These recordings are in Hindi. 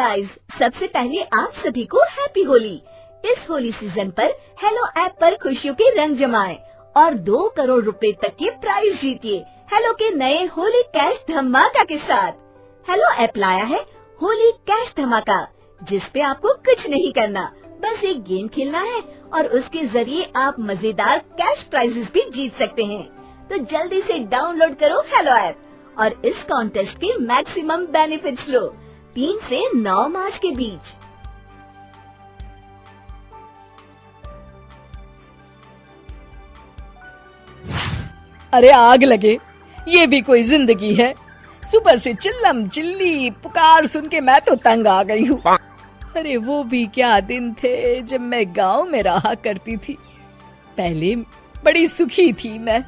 गाइस, सबसे पहले आप सभी को हैप्पी होली। इस होली सीजन पर हेलो ऐप पर खुशियों के रंग जमाएं और 2 करोड़ रुपए तक के प्राइज जीतिए हेलो के नए होली कैश धमाका के साथ। हेलो ऐप लाया है होली कैश धमाका, जिस पे आपको कुछ नहीं करना, बस एक गेम खेलना है और उसके जरिए आप मजेदार कैश प्राइजेस भी जीत सकते हैं। तो जल्दी से डाउनलोड करो हेलो ऐप और इस कॉन्टेस्ट के मैक्सिमम बेनिफिट्स लो 3 से 9 मार्च के बीच। अरे आग लगे, ये भी कोई जिंदगी है। सुबह से चिल्लम चिल्ली पुकार सुन के मैं तो तंग आ गई हूँ। अरे वो भी क्या दिन थे जब मैं गांव में रहा करती थी। पहले बड़ी सुखी थी मैं।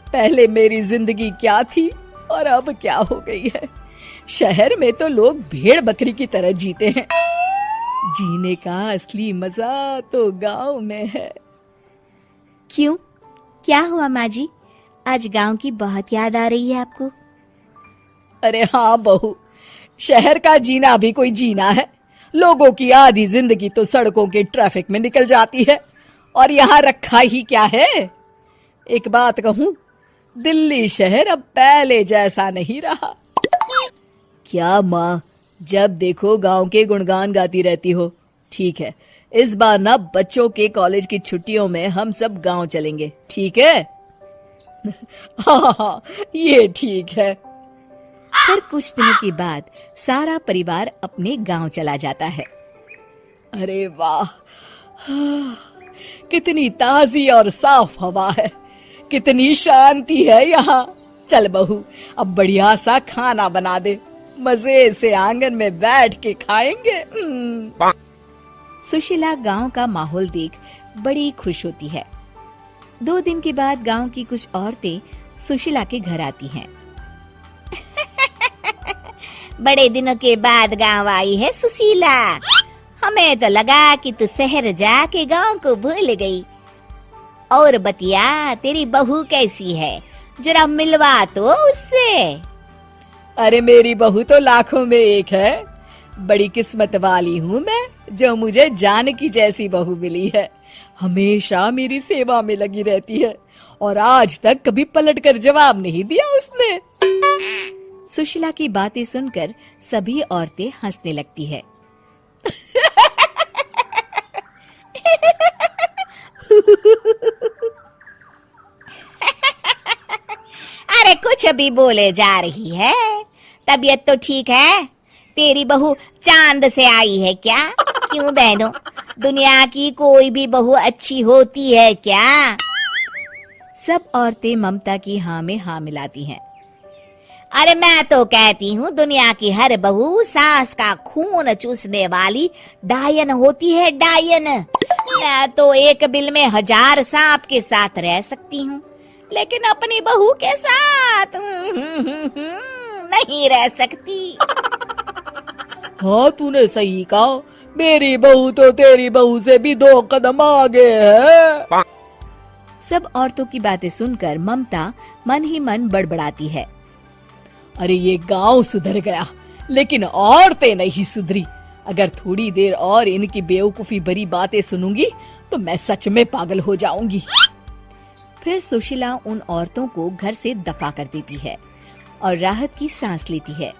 पहले मेरी जिंदगी क्या थी और अब क्या हो गई है। शहर में तो लोग भेड़ बकरी की तरह जीते हैं। जीने का असली मजा तो गांव में है। क्यों, क्या हुआ माँ जी? आज गांव की बहुत याद आ रही है आपको? अरे हाँ बहू, शहर का जीना भी कोई जीना है। लोगों की आधी जिंदगी तो सड़कों के ट्रैफिक में निकल जाती है और यहाँ रखा ही क्या है। एक बात कहूँ, दिल्ली शहर अब पहले जैसा नहीं रहा। क्या माँ, जब देखो गांव के गुणगान गाती रहती हो। ठीक है, इस बार ना बच्चों के कॉलेज की छुट्टियों में हम सब गांव चलेंगे, ठीक है? हाँ, ये ठीक है। फिर कुछ दिनों के बाद सारा परिवार अपने गांव चला जाता है। अरे वाह, कितनी ताजी और साफ हवा है, कितनी शांति है यहाँ। चल बहू, अब बढ़िया सा खाना बना दे, मजे से आंगन में बैठ के खाएंगे। सुशीला गांव का माहौल देख बड़ी खुश होती है। 2 दिन के बाद गांव की कुछ औरतें सुशीला के घर आती हैं। बड़े दिनों के बाद गांव आई है सुशीला। हमें तो लगा कि तू शहर जाके गांव को भूल गई। और बतिया, तेरी बहू कैसी है? जरा मिलवा तो उससे। अरे मेरी बहू तो लाखों में एक है। बड़ी किस्मत वाली हूँ मैं जो मुझे जानकी जैसी बहू मिली है। हमेशा मेरी सेवा में लगी रहती है और आज तक कभी पलट कर जवाब नहीं दिया उसने। सुशीला की बातें सुनकर सभी औरतें हंसने लगती है। अरे कुछ भी बोले जा रही है। तबीयत तो ठीक है? तेरी बहू चांद से आई है क्या? क्यों बहनों, दुनिया की कोई भी बहू अच्छी होती है क्या? सब औरतें ममता की हाँ में हाँ मिलाती हैं। अरे मैं तो कहती हूँ दुनिया की हर बहू सास का खून चूसने वाली डायन होती है, डायन। मैं तो एक बिल में 1000 सांप के साथ रह सकती हूँ, लेकिन अपनी बहू के साथ नहीं रह सकती। हाँ, तूने सही कहा। मेरी बहू तो तेरी बहू से भी 2 कदम आगे है। सब औरतों की बातें सुनकर ममता मन ही मन बड़बड़ाती है। अरे ये गांव सुधर गया, लेकिन औरतें नहीं सुधरी। अगर थोड़ी देर और इनकी बेवकूफी भरी बातें सुनूंगी तो मैं सच में पागल हो जाऊंगी। फिर सुशीला उन औरतों को घर से दफा कर देती है और राहत की सांस लेती है।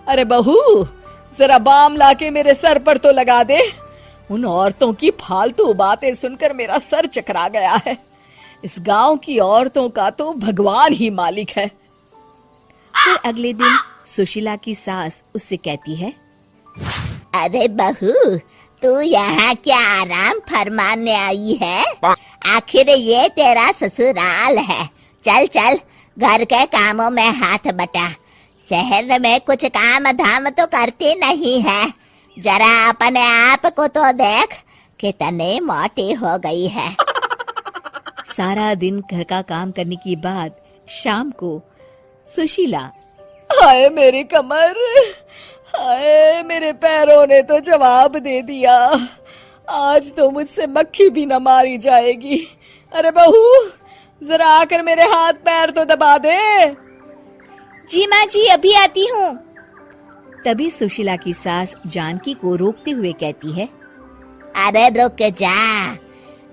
अरे बहू, जरा बाम लाके मेरे सर पर तो लगा दे। उन औरतों की फालतू बातें सुनकर मेरा सर चकरा गया है। इस गांव की औरतों का तो भगवान ही मालिक है। फिर अगले दिन सुशीला की सास उससे कहती है, अरे बहू, तू यहाँ क्या आराम फरमाने आई है? आखिर ये तेरा ससुराल है। चल चल, घर के कामों में हाथ बटा। शहर में कुछ काम धाम तो करती नहीं है। जरा अपने आप को तो देख, कितने मोटी हो गई है। सारा दिन घर का काम करने के बाद शाम को सुशीला, हाय मेरी कमर, हाय मेरे पैरों ने तो जवाब दे दिया। आज तो मुझसे मक्खी भी न मारी जाएगी। अरे बहू, जरा आकर मेरे हाथ पैर तो दबा दे। जी माँ जी, अभी आती हूँ। तभी सुशीला की सास जानकी को रोकते हुए कहती है, अरे रुक जा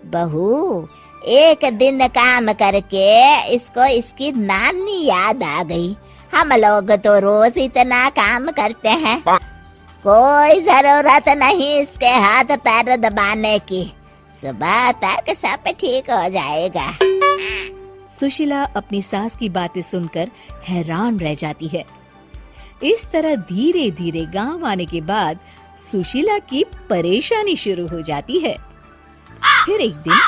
बहू, एक दिन काम करके इसको इसकी नानी याद आ गई। हम लोग तो रोज इतना काम करते हैं, कोई जरूरत नहीं इसके हाथ पैर दबाने की। सुबह तक सब ठीक हो जाएगा। सुशीला अपनी सास की बातें सुनकर हैरान रह जाती है। इस तरह धीरे धीरे गांव आने के बाद सुशीला की परेशानी शुरू हो जाती है। फिर एक दिन,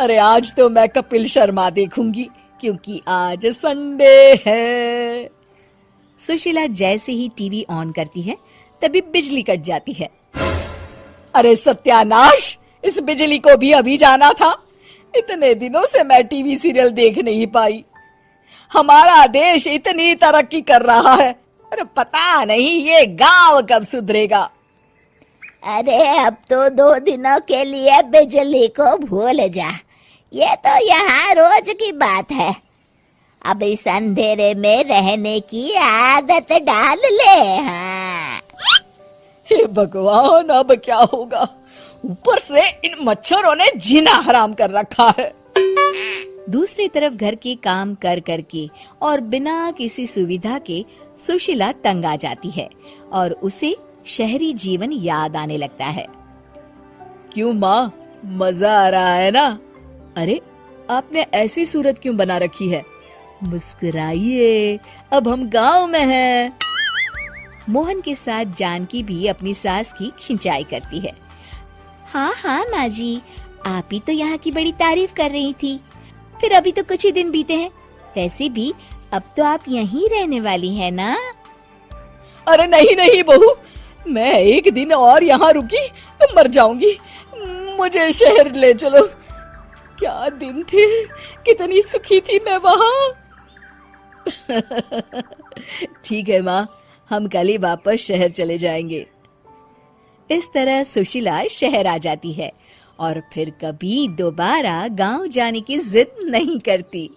अरे आज तो मैं कपिल शर्मा देखूंगी क्योंकि आज संडे है। सुशीला जैसे ही टीवी ऑन करती है तभी बिजली कट जाती है। अरे सत्यानाश, इस बिजली को भी अभी जाना था। इतने दिनों से मैं टीवी सीरियल देख नहीं पाई। हमारा देश इतनी तरक्की कर रहा है, अरे पता नहीं ये गांव कब सुधरेगा। अरे अब तो 2 दिनों के लिए बिजली को भूल जा, ये तो यहाँ रोज की बात है। अब इस अंधेरे में रहने की आदत डाल ले। हाँ। हे भगवान, अब क्या होगा? ऊपर से इन मच्छरों ने जीना हराम कर रखा है। दूसरी तरफ घर के काम कर करके और बिना किसी सुविधा के सुशीला तंग आ जाती है और उसे शहरी जीवन याद आने लगता है। क्यों माँ, मजा आ रहा है ना? अरे आपने ऐसी सूरत क्यों बना रखी है? मुस्कुराइए, अब हम गांव में हैं। मोहन के साथ जानकी भी अपनी सास की खिंचाई करती है। हाँ हाँ माँ जी, आप ही तो यहाँ की बड़ी तारीफ कर रही थी। फिर अभी तो कुछ ही दिन बीते हैं, वैसे भी अब तो आप यहीं रहने वाली है ना? अरे नहीं नहीं बहू, मैं एक दिन और यहाँ रुकी तो मर जाऊंगी। मुझे शहर ले चलो। क्या दिन थे, कितनी सुखी थी मैं वहाँ। ठीक है माँ, हम कल ही वापस शहर चले जाएंगे। इस तरह सुशीला शहर आ जाती है और फिर कभी दोबारा गांव जाने की जिद नहीं करती।